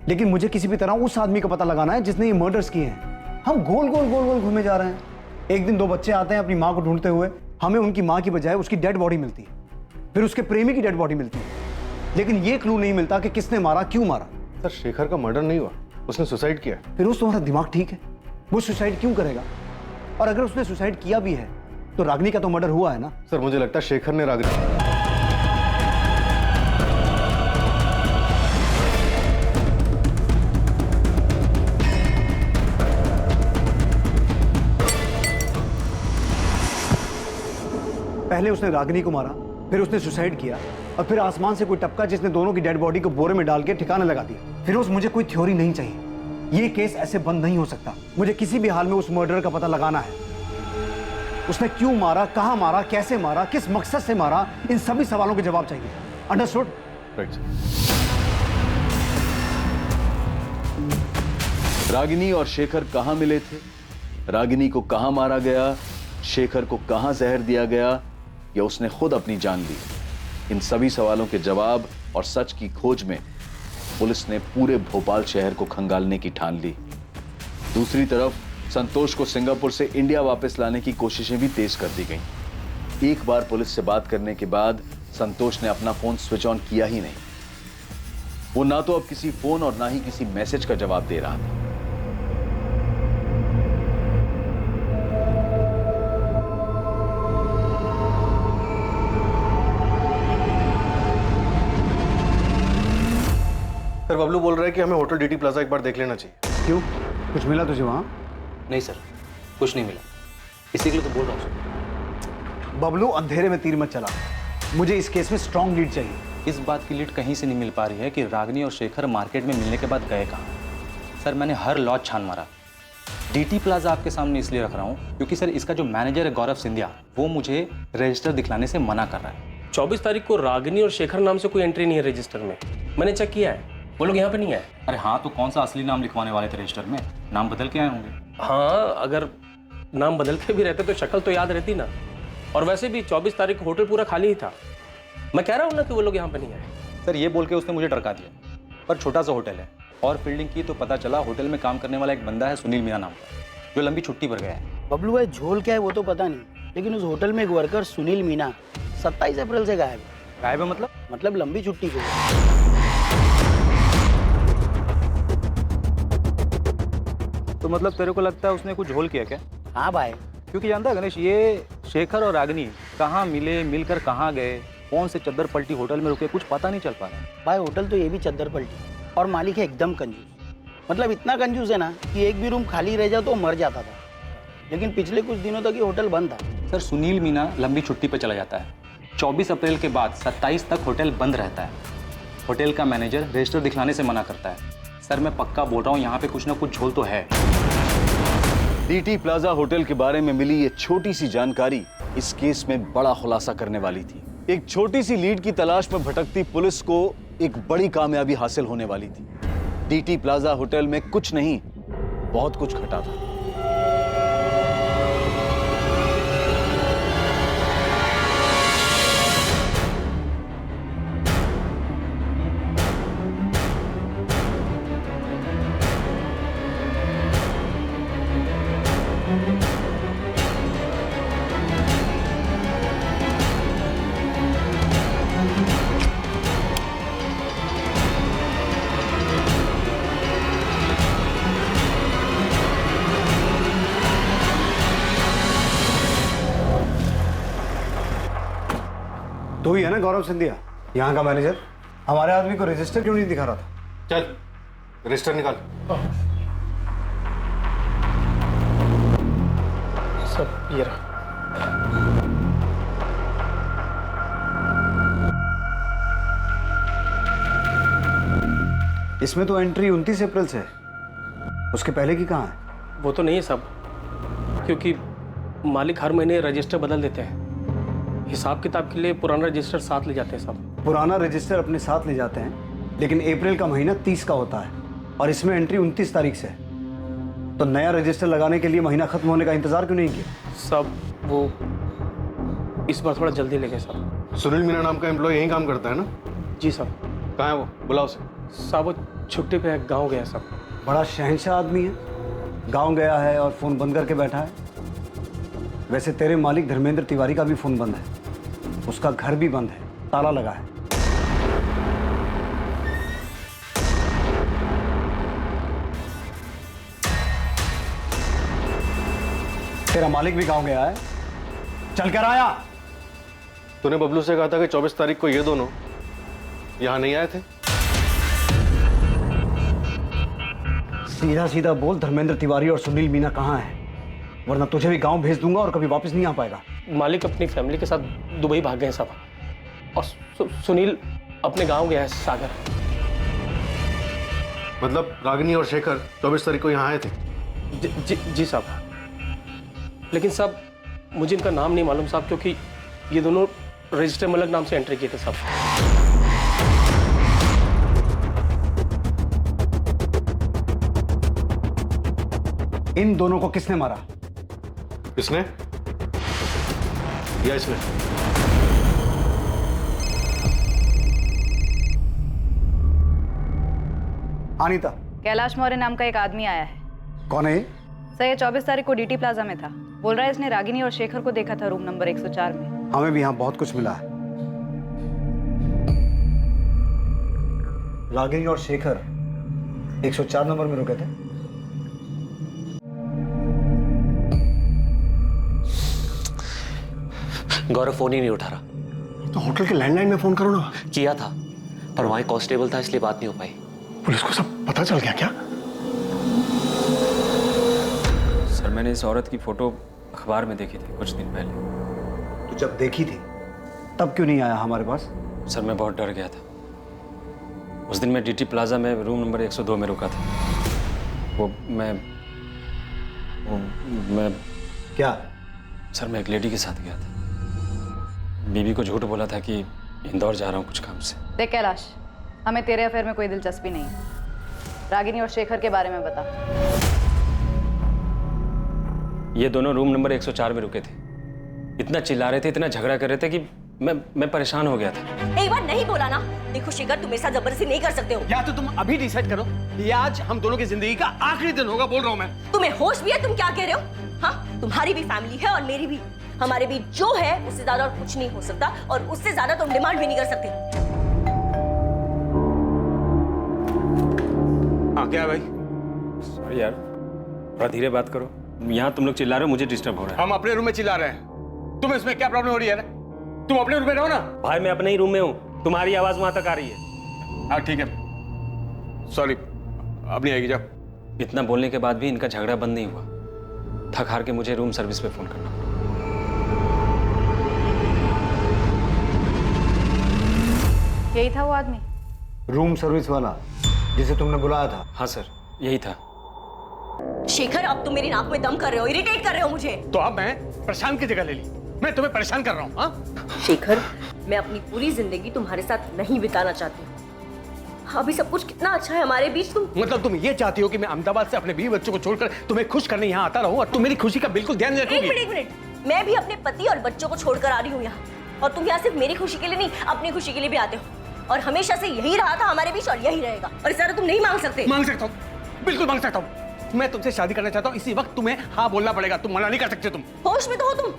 [SPEAKER 3] लेकिन मुझे किसी भी तरह उस आदमी का पता लगाना है जिसने ये मर्डर्स किए हैं। हम गोल गोल गोल गोल घूमे जा रहे हैं। एक दिन 2 बच्चे आते हैं अपनी माँ को ढूंढते हुए, हमें उनकी माँ की बजाय उसकी डेड बॉडी मिलती है, फिर उसके प्रेमी की डेड बॉडी मिलती है, लेकिन ये क्लू नहीं मिलता कि किसने मारा, क्यों मारा।
[SPEAKER 2] सर शेखर का मर्डर नहीं हुआ, उसने सुसाइड किया।
[SPEAKER 3] फिरोज, तुम्हारा दिमाग ठीक है? वो सुसाइड क्यों करेगा? और अगर उसने सुसाइड किया भी है तो रागिनी का तो मर्डर हुआ है ना।
[SPEAKER 2] सर मुझे लगता है शेखर ने रागिनी।
[SPEAKER 3] पहले उसने रागिनी को मारा, फिर उसने सुसाइड किया, और फिर आसमान से कोई टपका जिसने दोनों की डेड बॉडी को बोरे में डाल के ठिकाने लगा दिया। फिरोज, मुझे कोई थ्योरी नहीं चाहिए, ये केस ऐसे बंद नहीं हो सकता। मुझे किसी भी हाल में उस मर्डर का पता लगाना है। उसने क्यों मारा, कहां मारा, कैसे मारा, किस मकसद से मारा, इन सभी सवालों के जवाब चाहिए। अंडरस्टूड?
[SPEAKER 2] राइट।
[SPEAKER 11] रागिनी और शेखर कहां मिले थे, रागिनी को कहां मारा गया, शेखर को कहां जहर दिया गया, या उसने खुद अपनी जान ली, इन सभी सवालों के जवाब और सच की खोज में पुलिस ने पूरे भोपाल शहर को खंगालने की ठान ली। दूसरी तरफ संतोष को सिंगापुर से इंडिया वापस लाने की कोशिशें भी तेज कर दी गईं। एक बार पुलिस से बात करने के बाद संतोष ने अपना फोन स्विच ऑन किया ही नहीं। वो ना तो अब किसी फोन और ना ही किसी मैसेज का जवाब दे रहा था।
[SPEAKER 2] सर बबलू बोल रहा है कि हमें होटल डीटी प्लाजा एक बार देख लेना चाहिए।
[SPEAKER 3] क्यों, कुछ मिला तुझे वहां?
[SPEAKER 12] नहीं सर, कुछ नहीं मिला, इसी के लिए तो बोल रहा हूँ सर।
[SPEAKER 3] बबलू, अंधेरे में तीर मत चला, मुझे इस केस में स्ट्रॉन्ग लीड चाहिए।
[SPEAKER 12] इस बात की लीड कहीं से नहीं मिल पा रही है कि रागिनी और शेखर मार्केट में मिलने के बाद गए कहाँ। सर मैंने हर लॉज छान मारा। डीटी प्लाजा आपके सामने इसलिए रख रहा हूँ क्योंकि सर इसका जो मैनेजर है गौरव सिंधिया, वो मुझे रजिस्टर दिखलाने से मना कर रहा है।
[SPEAKER 10] 24 तारीख को रागिनी और शेखर नाम से कोई एंट्री नहीं है रजिस्टर में, मैंने चेक किया है, वो लोग यहाँ पे नहीं आए।
[SPEAKER 12] अरे हाँ, तो कौन सा असली नाम लिखवाने वाले थे रजिस्टर में, नाम बदल के आए होंगे।
[SPEAKER 10] हाँ, अगर नाम बदल के भी रहते तो शक्ल तो याद रहती ना। और वैसे भी 24 तारीख को होटल पूरा खाली ही था। मैं कह रहा हूँ ना कि वो लोग यहाँ पे नहीं आए।
[SPEAKER 12] सर ये बोल के उसने मुझे टरका दिया, पर छोटा सा होटल है, और फील्डिंग की तो पता चला होटल में काम करने वाला एक बंदा है सुनील मीना नाम का, जो लंबी छुट्टी पर गया है।
[SPEAKER 17] बबलू भाई, झोल क्या है वो तो पता नहीं, लेकिन उस होटल में एक वर्कर सुनील मीना 27 अप्रैल से गायब है।
[SPEAKER 12] गायब है मतलब
[SPEAKER 17] लंबी छुट्टी पे।
[SPEAKER 12] तो मतलब तेरे को लगता है उसने कुछ झोल किया क्या?
[SPEAKER 17] हाँ भाई,
[SPEAKER 12] क्योंकि जानता है गणेश, ये शेखर और रागिनी कहाँ मिले, मिलकर कहाँ गए, कौन से चद्दर पलटी होटल में रुके, कुछ पता नहीं चल पा रहा है।
[SPEAKER 17] भाई होटल तो ये भी चद्दर पलटी, और मालिक है एकदम कंजूस। मतलब इतना कंजूस है ना कि एक भी रूम खाली रह जाओ तो मर जाता था। लेकिन पिछले कुछ दिनों तक ये होटल बंद था।
[SPEAKER 12] सर सुनील मीना लंबी छुट्टी पर चला जाता है, 24 अप्रैल के बाद 27 तक होटल बंद रहता है। होटल का मैनेजर रजिस्टर दिखलाने से मना करता है। सर मैं पक्का बोल रहा हूँ, यहाँ पे कुछ ना कुछ झोल तो है।
[SPEAKER 11] डीटी प्लाजा होटल के बारे में मिली ये छोटी सी जानकारी इस केस में बड़ा खुलासा करने वाली थी। एक छोटी सी लीड की तलाश में भटकती पुलिस को एक बड़ी कामयाबी हासिल होने वाली थी। डीटी प्लाजा होटल में कुछ नहीं, बहुत कुछ घटा था।
[SPEAKER 3] तू ही है ना गौरव सिंधिया, यहाँ का मैनेजर? हमारे आदमी को रजिस्टर क्यों नहीं दिखा रहा था?
[SPEAKER 2] चल रजिस्टर निकाल।
[SPEAKER 10] सब ये रहा।
[SPEAKER 3] इसमें तो एंट्री 29 अप्रैल से है, उसके पहले की कहाँ है?
[SPEAKER 10] वो तो नहीं है सब, क्योंकि मालिक हर महीने रजिस्टर बदल देते हैं। हिसाब किताब के लिए पुराना रजिस्टर साथ ले जाते हैं सब।
[SPEAKER 3] पुराना रजिस्टर अपने साथ ले जाते हैं, लेकिन अप्रैल का महीना 30 का होता है और इसमें एंट्री 29 तारीख से है। तो नया रजिस्टर लगाने के लिए महीना खत्म होने का इंतजार क्यों नहीं किया?
[SPEAKER 10] सब वो इस बार थोड़ा जल्दी ले गए सब।
[SPEAKER 2] सुनील मीना नाम का एम्प्लॉय यहीं काम करता है ना?
[SPEAKER 10] जी सब।
[SPEAKER 2] कहाँ है वो? बुलाओ उसे।
[SPEAKER 10] सब वो छुट्टी पे है, गाँव गया सब।
[SPEAKER 3] बड़ा शहंशाह आदमी है, गाँव गया है और फोन बंद करके बैठा है। वैसे तेरे मालिक धर्मेंद्र तिवारी का भी फोन बंद है, उसका घर भी बंद है, ताला लगा है। तेरा मालिक भी गांव गया है, चल कर आया।
[SPEAKER 2] तूने बबलू से कहा था कि 24 तारीख को ये दोनों यहां नहीं आए थे।
[SPEAKER 3] सीधा सीधा बोल, धर्मेंद्र तिवारी और सुनील मीना कहाँ हैं? वरना तुझे भी गांव भेज दूंगा और कभी वापस नहीं आ पाएगा।
[SPEAKER 10] मालिक अपनी फैमिली के साथ दुबई भाग गए सब, और सुनील अपने गांव गया है सागर।
[SPEAKER 2] मतलब रागिनी और शेखर 24 तारीख को यहाँ आए थे?
[SPEAKER 10] जी साहब, लेकिन साहब मुझे इनका नाम नहीं मालूम साहब, क्योंकि ये दोनों रजिस्टर में अलग नाम से एंट्री किए थे साहब।
[SPEAKER 3] इन दोनों को किसने मारा?
[SPEAKER 2] इसने या इसने?
[SPEAKER 3] अनीता,
[SPEAKER 5] कैलाश मौर्य नाम का एक आदमी आया है।
[SPEAKER 3] कौन है?
[SPEAKER 5] सर ये 24 तारीख को डीटी प्लाजा में था। बोल रहा है इसने रागिनी और शेखर को देखा था रूम नंबर 104 में।
[SPEAKER 3] हमें भी यहाँ बहुत कुछ मिला है। रागिनी और शेखर 104 नंबर में रुके थे।
[SPEAKER 8] गौरव फोन ही नहीं उठा रहा।
[SPEAKER 9] तो होटल के लैंडलाइन में फोन करो ना।
[SPEAKER 8] किया था, पर वहां कांस्टेबल था इसलिए बात नहीं हो पाई।
[SPEAKER 9] पुलिस को सब पता चल गया क्या?
[SPEAKER 12] सर मैंने इस औरत की फोटो अखबार में देखी थी कुछ दिन पहले।
[SPEAKER 3] तो जब देखी थी तब क्यों नहीं आया हमारे पास?
[SPEAKER 12] सर मैं बहुत डर गया था। उस दिन मैं डीटी प्लाजा में रूम नंबर 102 में रुका था। वो मैं
[SPEAKER 3] क्या?
[SPEAKER 12] सर मैं एक लेडी के साथ गया था। बीबी को झूठ बोला था कि इंदौर जा रहा हूँ कुछ काम से।
[SPEAKER 5] देख कैलाश, हमें तेरे अफेयर में कोई दिलचस्पी नहीं है। रागिनी और शेखर के बारे में बता।
[SPEAKER 12] ये दोनों रूम नंबर 104 में रुके थे। इतना चिल्ला रहे थे, इतना झगड़ा कर रहे थे कि मैं परेशान हो गया था।
[SPEAKER 15] एक बार नहीं बोला ना। देखो शेखर, तुम मेरे साथ जबरदस्ती नहीं कर सकते हो।
[SPEAKER 18] या तो तुम अभी डिसाइड करो, ये आज हम दोनों की जिंदगी का आखिरी दिन होगा। बोल रहा हूँ मैं।
[SPEAKER 15] तुम्हें होश भी है? तुम क्या कह रहे हो? हाँ, तुम्हारी भी फैमिली है और मेरी भी। हमारे बीच जो है उससे ज्यादा और कुछ नहीं हो सकता, और उससे ज्यादा तुम डिमांड भी नहीं कर सकते।
[SPEAKER 18] हाँ क्या है भाई?
[SPEAKER 12] सॉरी यार, थोड़ा धीरे बात करो। यहाँ तुम लोग चिल्ला रहे हो, मुझे डिस्टर्ब हो रहा है।
[SPEAKER 18] हम अपने रूम में चिल्ला रहे हैं, तुम्हें इसमें क्या प्रॉब्लम हो रही है? तुम अपने रूम में रहो ना।
[SPEAKER 12] भाई मैं अपने ही रूम में हूँ, तुम्हारी आवाज वहां तक आ रही है।
[SPEAKER 18] हाँ ठीक है, सॉरी, अब नहीं आएगी। जाओ।
[SPEAKER 12] इतना बोलने के बाद भी इनका झगड़ा बंद नहीं हुआ। थक हार के मुझे रूम सर्विस पे फोन करना पड़ा।
[SPEAKER 5] यही था वो आदमी?
[SPEAKER 3] रूम सर्विस वाला जिसे तुमने बुलाया था?
[SPEAKER 12] हाँ सर, यही था।
[SPEAKER 15] शेखर, अब तुम मेरी नाक में दम कर रहे हो, इरिटेट कर रहे हो मुझे।
[SPEAKER 18] तो अब मैं प्रशांत की जगह ले ली। मैं तुम्हें परेशान कर रहा हूँ। हाँ
[SPEAKER 15] शेखर, मैं अपनी पूरी जिंदगी तुम्हारे साथ नहीं बिताना चाहती। अभी सब कुछ कितना अच्छा है हमारे बीच। तुम
[SPEAKER 18] मतलब तुम ये चाहती हो कि मैं अहमदाबाद से अपने बीवी बच्चों को छोड़कर तुम्हें खुश करने यहाँ आता रहूं और तुम मेरी खुशी का बिल्कुल ध्यान नहीं रखोगी?
[SPEAKER 15] एक मिनट, मैं भी अपने पति और बच्चों को छोड़कर आ रही हूँ यहाँ, और तुम यहाँ सिर्फ मेरी खुशी के लिए नहीं, अपनी खुशी के लिए भी आते हो। और हमेशा से यही रहा था हमारे बीच और यही रहेगा, और इस तरह तुम नहीं मांग सकते।
[SPEAKER 18] मांग सकता हूँ, बिल्कुल मांग सकता हूँ। मैं तुमसे शादी करना चाहता हूँ, इसी वक्त तुम्हें हाँ बोलना पड़ेगा, तुम मना नहीं कर सकते। तुम
[SPEAKER 15] होश में तो हो तुम?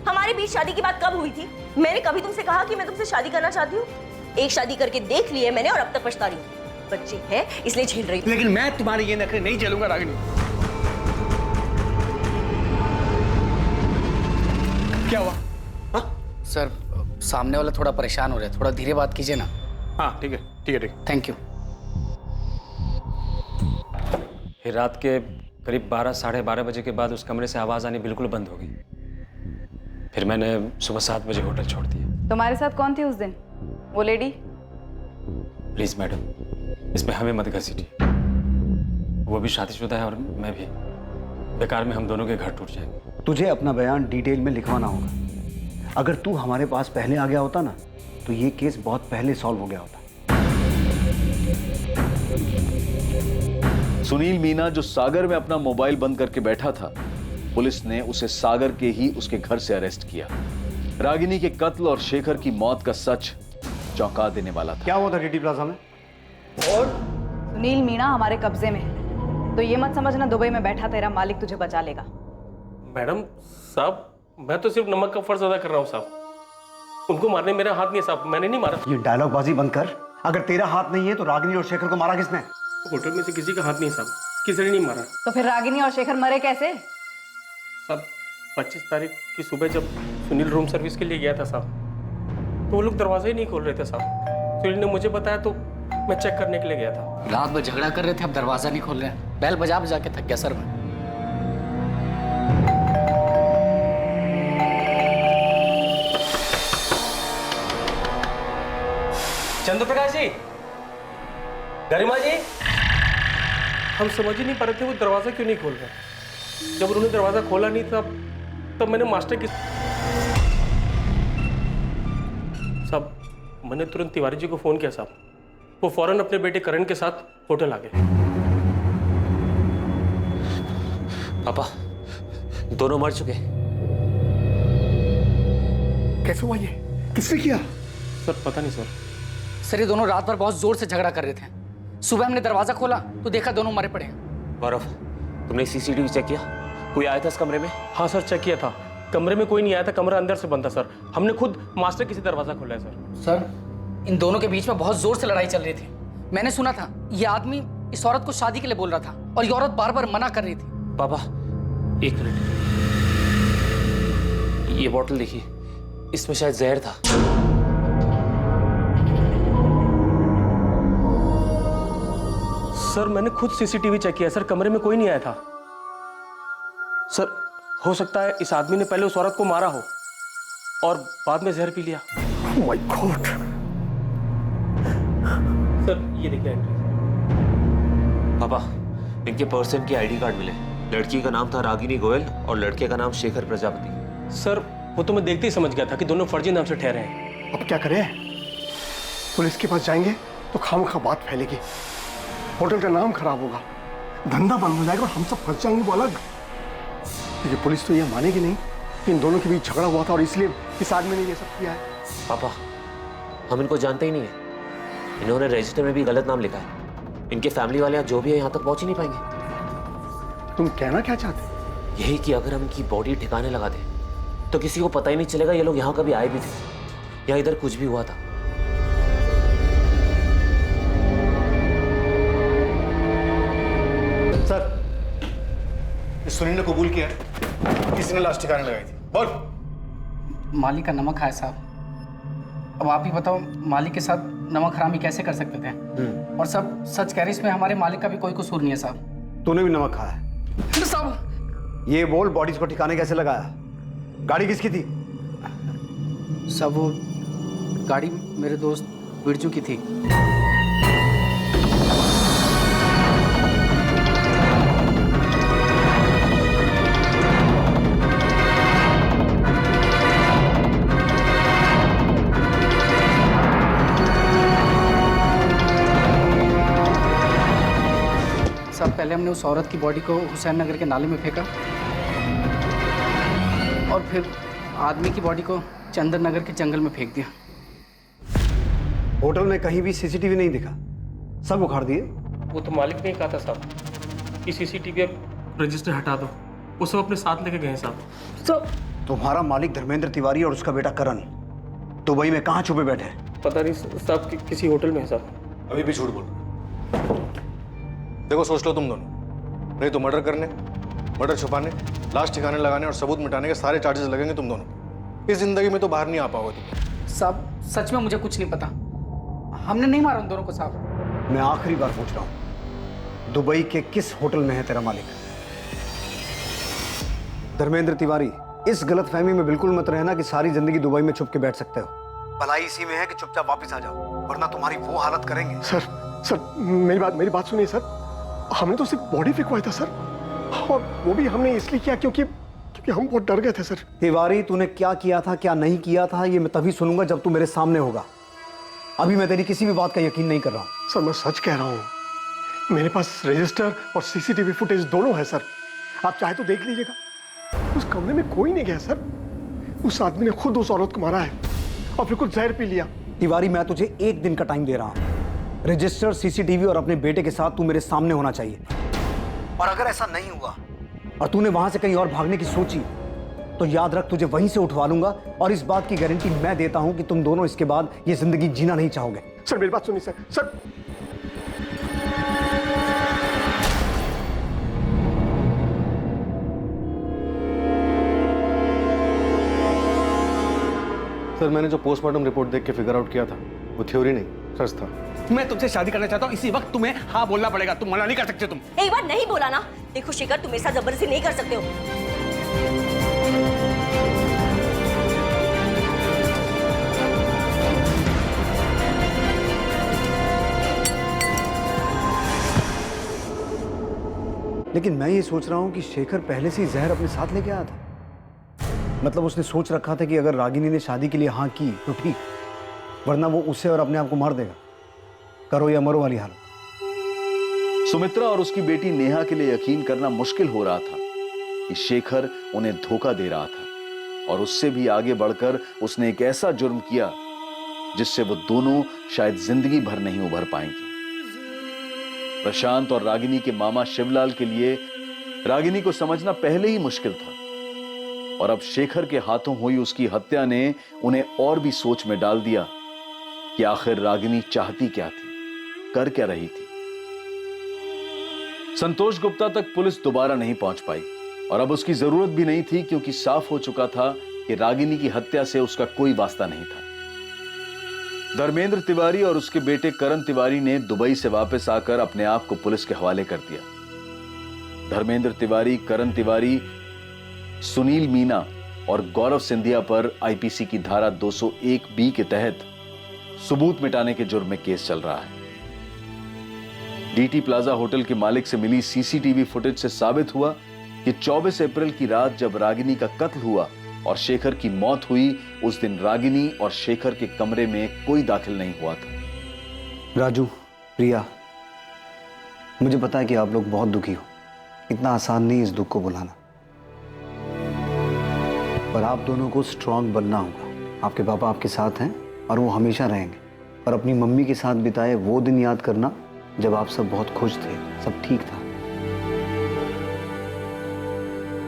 [SPEAKER 15] हमारे बीच शादी की बात कब हुई थी? मैंने कभी तुमसे कहा कि मैं तुमसे शादी करना चाहती हूँ? एक शादी करके देख ली है मैंने और अब तक पछता रही हूँ। बच्चे हैं इसलिए झेल रही हूँ।
[SPEAKER 18] लेकिन मैं तुम्हारे ये नखरे नहीं झेलूंगा रागिनी। क्या हुआ?
[SPEAKER 19] सर सामने वाला थोड़ा परेशान हो रहा है, थोड़ा धीरे बात कीजिए ना।
[SPEAKER 18] हाँ ठीक है ठीक है ठीक है।
[SPEAKER 19] Thank you.
[SPEAKER 12] फिर रात के करीब 12 साढ़े 12 बजे के बाद उस कमरे से आवाज़ आनी बिल्कुल बंद हो गई। फिर मैंने सुबह 7 बजे होटल छोड़ दिया।
[SPEAKER 5] तुम्हारे साथ कौन थी उस दिन? वो लेडी?
[SPEAKER 12] प्लीज मैडम, इसमें हमें मत घसीटिए। वो भी शादीशुदा है और मैं भी। बेकार में हम दोनों के घर टूट जाएंगे।
[SPEAKER 3] तुझे अपना बयान डिटेल में लिखवाना होगा। अगर तू हमारे पास पहले आ गया होता ना, तो ये केस बहुत पहले सॉल्व हो गया होता।
[SPEAKER 11] सुनील मीना जो सागर में अपना मोबाइल बंद करके बैठा था, पुलिस ने उसे सागर के ही उसके घर से अरेस्ट किया। रागिनी के कत्ल और शेखर की मौत का सच चौंका देने वाला था।
[SPEAKER 3] क्या हुआ था टीटी प्लाजा में?
[SPEAKER 5] और सुनील मीणा हमारे कब्जे में है, तो ये मत समझना दुबई में बैठा तेरा मालिक तुझे बचा लेगा।
[SPEAKER 10] मैडम साहब, मैं तो सिर्फ नमक का फर्ज अदा कर रहा हूँ साहब। उनको मारने मेरा हाथ नहीं है साहब, मैंने नहीं मारा।
[SPEAKER 3] ये डायलॉग बाजी बंद कर। अगर तेरा हाथ नहीं है तो रागिनी और शेखर को मारा किसने?
[SPEAKER 10] होटल में से किसी का हाथ नहीं साहब, किसी ने नहीं मारा।
[SPEAKER 5] तो फिर रागिनी और शेखर मरे कैसे?
[SPEAKER 10] साहब 25 तारीख की सुबह जब सुनील रूम सर्विस के लिए गया था साहब, तो वो लोग दरवाजा ही नहीं खोल रहे थे साहब। सुनील ने मुझे बताया तो मैं चेक करने के लिए गया था।
[SPEAKER 19] रात भर झगड़ा कर रहे थे, अब दरवाजा नहीं खोल रहे हैं। बैल बजा बजा के थक गया सर मैं।
[SPEAKER 10] चंद्रप्रकाश जी, गरिमा जी, हम समझ ही नहीं पा रहे थे वो दरवाजा क्यों नहीं खोल रहे। जब उन्होंने दरवाजा खोला नहीं तब मैंने मास्टर की साहब, मैंने तुरंत तिवारी जी को फोन किया साहब। वो फौरन अपने बेटे करण के साथ होटल आ गए।
[SPEAKER 8] पापा दोनों मर चुके।
[SPEAKER 9] कैसे हुआ ये? किसने किया?
[SPEAKER 10] सर पता नहीं सर।
[SPEAKER 19] सर ये दोनों रात भर बहुत जोर से झगड़ा कर रहे थे। सुबह हमने दरवाजा खोला तो देखा दोनों मरे पड़े हैं।
[SPEAKER 8] गौरव, तुमने सीसीटीवी चेक किया? कोई आया था इस कमरे में?
[SPEAKER 10] हाँ सर, चेक किया था। कमरे में कोई नहीं आया था, कमरा अंदर से बंद था सर। हमने खुद मास्टर किसी दरवाजा खोला है सर।
[SPEAKER 19] सर इन दोनों के बीच में बहुत जोर से लड़ाई चल रही थी। मैंने सुना था ये आदमी इस औरत को शादी के लिए बोल रहा था और ये औरत बार बार मना कर रही थी।
[SPEAKER 8] पापा एक मिनट, ये बोतल देखिए, इसमें शायद जहर था।
[SPEAKER 10] सर मैंने खुद सीसीटीवी चेक किया सर, कमरे में कोई नहीं आया था। सर हो सकता है इस आदमी ने पहले उस औरत को मारा हो और बाद में जहर पी लिया।
[SPEAKER 9] Oh my God!
[SPEAKER 10] सर ये देखिए एंट्री।
[SPEAKER 8] पापा इनके पर्सन की आईडी कार्ड मिले। लड़की का नाम था रागिनी गोयल और लड़के का नाम शेखर प्रजापति।
[SPEAKER 10] सर वो तो मैं देखते ही समझ गया था कि दोनों फर्जी नाम से ठहरे हैं।
[SPEAKER 9] अब क्या करें? पुलिस के पास जाएंगे तो खामखा बात फैलेगी, होटल का नाम खराब होगा, धंधा बंद हो जाएगा और हम सब फंस जाएंगे वो अलग। क्योंकि पुलिस तो ये मानेगी नहीं कि इन दोनों के बीच झगड़ा हुआ था और इसलिए इस आदमी ने ये सब किया है।
[SPEAKER 8] पापा हम इनको जानते ही नहीं है। इन्होंने रजिस्टर में भी गलत नाम लिखा है। इनके फैमिली वाले जो भी है यहाँ तक पहुंच ही नहीं पाएंगे।
[SPEAKER 9] तुम कहना क्या चाहते?
[SPEAKER 8] यही कि अगर हम इनकी बॉडी ठिकाने लगा दें तो किसी को पता ही नहीं चलेगा ये लोग यहाँ कभी आए भी थे या इधर कुछ भी हुआ था।
[SPEAKER 2] सर सुनील ने कबूल किया किसने लाश ठिकाने लगाई थी। बोल।
[SPEAKER 19] मालिक का नमक खाया साहब। अब आप ही बताओ मालिक के साथ नमक हरामी कैसे कर सकते थे? और सब सच कह रहे, इसमें हमारे मालिक का भी कोई कसूर नहीं है साहब।
[SPEAKER 3] तूने भी नमक खाया है
[SPEAKER 19] साहब?
[SPEAKER 3] ये बोल, बॉडीज को ठिकाने कैसे लगाया? गाड़ी किसकी थी?
[SPEAKER 19] सब वो गाड़ी मेरे दोस्त बिरजू की थी। साहब पहले हमने उस औरत की बॉडी को हुसैन नगर के नाले में फेंका और फिर आदमी की बॉडी को चंदन नगर के जंगल में फेंक दिया।
[SPEAKER 3] होटल में कहीं भी सीसीटीवी नहीं दिखा, सब उखाड़ दिए?
[SPEAKER 10] वो तो मालिक ने ही कहा था साहब कि सीसीटीवी अब रजिस्टर हटा दो, वो सब अपने साथ लेके गए साहब।
[SPEAKER 3] तुम्हारा मालिक धर्मेंद्र तिवारी और उसका बेटा करण दुबई में कहाँ छुपे बैठे हैं?
[SPEAKER 10] पता नहीं साहब किसी होटल में है साहब।
[SPEAKER 2] अभी भी झूठ बोल रहे हो। देखो सोच लो तुम दोनों, नहीं तो मर्डर करने, मर्डर छुपाने, लाश ठिकाने लगाने और सबूत मिटाने के सारे चार्जेस लगेंगे तुम दोनों। इस जिंदगी में तो बाहर नहीं आ पाओगे तुम।
[SPEAKER 19] साहब सच में मुझे कुछ नहीं पता, हमने नहीं मारा उन दोनों को साहब।
[SPEAKER 3] मैं आखिरी बार पूछ रहा हूं, दुबई के किस होटल में है तेरा मालिक? धर्मेंद्र तिवारी, इस गलतफहमी में बिल्कुल मत रहना कि सारी जिंदगी दुबई में छुप के बैठ सकते हो। भलाई इसी में है कि चुपचाप वापस आ जाओ, वरना तुम्हारी वो हालत करेंगे।
[SPEAKER 9] सर मेरी बात सुनिए सर, हमने तो सिर्फ बॉडी फेंकवाया था सर, और वो भी हमने इसलिए किया क्योंकि हम बहुत डर गए थे सर।
[SPEAKER 3] तिवारी, तूने क्या किया था क्या नहीं किया था ये मैं तभी सुनूंगा जब तू मेरे सामने होगा। अभी मैं तेरी किसी भी बात का यकीन नहीं कर रहा हूं।
[SPEAKER 9] सर मैं सच कह रहा हूं, मेरे पास रजिस्टर और सीसीटीवी फुटेज दोनों है सर, आप चाहे तो देख लीजिएगा। उस कमरे में कोई नहीं गया सर, उस आदमी ने खुद उस औरत को मारा है और फिर कुछ जहर पी लिया।
[SPEAKER 3] तिवारी, मैं तुझे 1 दिन का टाइम दे रहा हूं। रजिस्टर, सीसीटीवी और अपने बेटे के साथ तू मेरे सामने होना चाहिए। और अगर ऐसा नहीं हुआ और तूने वहां से कहीं और भागने की सोची तो याद रख, तुझे वहीं से उठवा लूंगा। और इस बात की गारंटी मैं देता हूं कि तुम दोनों इसके बाद ये जिंदगी जीना नहीं चाहोगे।
[SPEAKER 9] सर मेरी बात सुनिए सर।
[SPEAKER 2] सर मैंने जो पोस्टमार्टम रिपोर्ट देख के फिगर आउट किया था वो थ्योरी नहीं सच था।
[SPEAKER 18] मैं तुमसे शादी करना चाहता हूँ, इसी वक्त तुम्हें हाँ बोलना पड़ेगा, तुम मना नहीं कर सकते। तुम
[SPEAKER 15] एक बार नहीं बोला ना, देखो शेखर तुम मेरे साथ जबरदस्ती नहीं कर सकते हो।
[SPEAKER 3] लेकिन मैं ये सोच रहा हूं कि शेखर पहले से ही जहर अपने साथ लेके आया था। मतलब उसने सोच रखा था कि अगर रागिनी ने शादी के लिए हाँ की तो ठीक, वरना वो उसे और अपने आप को मार देगा। करो या मरो वाली हालत।
[SPEAKER 11] सुमित्रा और उसकी बेटी नेहा के लिए यकीन करना मुश्किल हो रहा था कि शेखर उन्हें धोखा दे रहा था, और उससे भी आगे बढ़कर उसने एक ऐसा जुर्म किया जिससे वो दोनों शायद जिंदगी भर नहीं उभर पाएंगे। प्रशांत और रागिनी के मामा शिवलाल के लिए रागिनी को समझना पहले ही मुश्किल था, और अब शेखर के हाथों हुई उसकी हत्या ने उन्हें और भी सोच में डाल दिया कि आखिर रागिनी चाहती क्या थी, कर क्या रही थी। संतोष गुप्ता तक पुलिस दोबारा नहीं पहुंच पाई, और अब उसकी जरूरत भी नहीं थी, क्योंकि साफ हो चुका था कि रागिनी की हत्या से उसका कोई वास्ता नहीं था। धर्मेंद्र तिवारी और उसके बेटे करण तिवारी ने दुबई से वापस आकर अपने आप को पुलिस के हवाले कर दिया। धर्मेंद्र तिवारी, करण तिवारी, सुनील मीना और गौरव सिंधिया पर आईपीसी की धारा 201B के तहत सबूत मिटाने के जुर्म में केस चल रहा है। डीटी प्लाजा होटल के मालिक से मिली सीसीटीवी फुटेज से साबित हुआ कि 24 अप्रैल की रात जब रागिनी का कत्ल हुआ और शेखर की मौत हुई, उस दिन रागिनी और शेखर के कमरे में कोई दाखिल नहीं हुआ था।
[SPEAKER 3] राजू, प्रिया, मुझे पता है कि आप लोग बहुत दुखी हो, इतना आसान नहीं इस दुख को बुलाना, पर आप दोनों को स्ट्रांग बनना होगा। आपके पापा आपके साथ हैं और वो हमेशा रहेंगे। और अपनी मम्मी के साथ बिताए वो दिन याद करना जब आप सब बहुत खुश थे, सब ठीक था।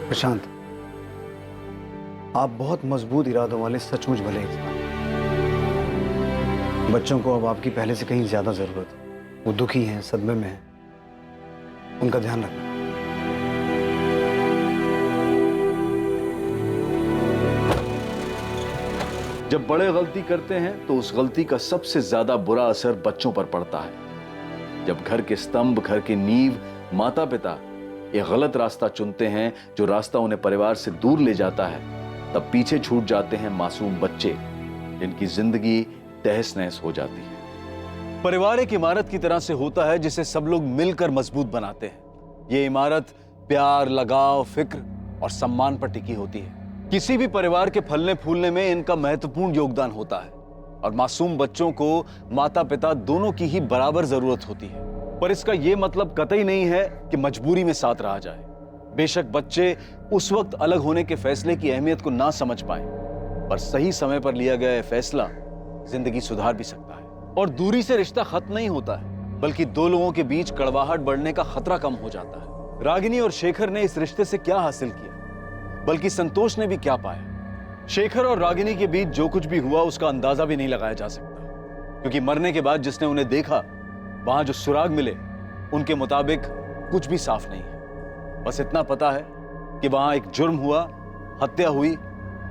[SPEAKER 3] प्रशांत, आप बहुत मजबूत इरादों वाले सचमुच भले इंसान। बच्चों को अब आपकी पहले से कहीं ज्यादा जरूरत है। वो दुखी हैं, सदमे में हैं, उनका ध्यान रखना।
[SPEAKER 11] जब बड़े गलती करते हैं तो उस गलती का सबसे ज्यादा बुरा असर बच्चों पर पड़ता है। जब घर के स्तंभ, घर के नींव, माता पिता एक गलत रास्ता चुनते हैं, जो रास्ता उन्हें परिवार से दूर ले जाता है, तब पीछे छूट जाते हैं मासूम बच्चे, जिनकी जिंदगी तहस नहस हो जाती है। परिवार एक इमारत की तरह से होता है जिसे सब लोग मिलकर मजबूत बनाते हैं। ये इमारत प्यार, लगाव, फिक्र और सम्मान पर टिकी होती है। किसी भी परिवार के फलने फूलने में इनका महत्वपूर्ण योगदान होता है, और मासूम बच्चों को माता पिता दोनों की ही बराबर जरूरत होती है। पर इसका यह मतलब कतई नहीं है कि मजबूरी में साथ रहा जाए। बेशक बच्चे उस वक्त अलग होने के फैसले की अहमियत को ना समझ पाए, पर सही समय पर लिया गया यह फैसला जिंदगी सुधार भी सकता है। और दूरी से रिश्ता खत्म नहीं होता है, बल्कि दो लोगों के बीच कड़वाहट बढ़ने का खतरा कम हो जाता है। रागिनी और शेखर ने इस रिश्ते से क्या हासिल किया, बल्कि संतोष ने भी क्या पाया। शेखर और रागिनी के बीच जो कुछ भी हुआ उसका अंदाजा भी नहीं लगाया जा सकता, क्योंकि मरने के बाद जिसने उन्हें देखा वहां जो सुराग मिले उनके मुताबिक कुछ भी साफ नहीं है। बस इतना पता है कि वहां एक जुर्म हुआ, हत्या हुई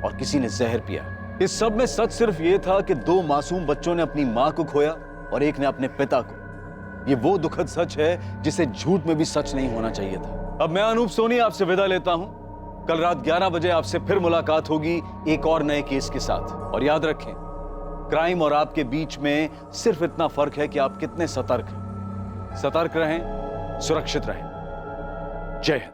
[SPEAKER 11] और किसी ने जहर पिया। इस सब में सच सिर्फ यह था कि दो मासूम बच्चों ने अपनी मां को खोया और एक ने अपने पिता को। ये वो दुखद सच है जिसे झूठ में भी सच नहीं होना चाहिए था। अब मैं अनूप सोनी आपसे विदा लेता हूं। कल रात 11 बजे आपसे फिर मुलाकात होगी एक और नए केस के साथ। और याद रखें, क्राइम और आपके बीच में सिर्फ इतना फर्क है कि आप कितने सतर्क हैं। सतर्क रहें, सुरक्षित रहें। जय हिंद।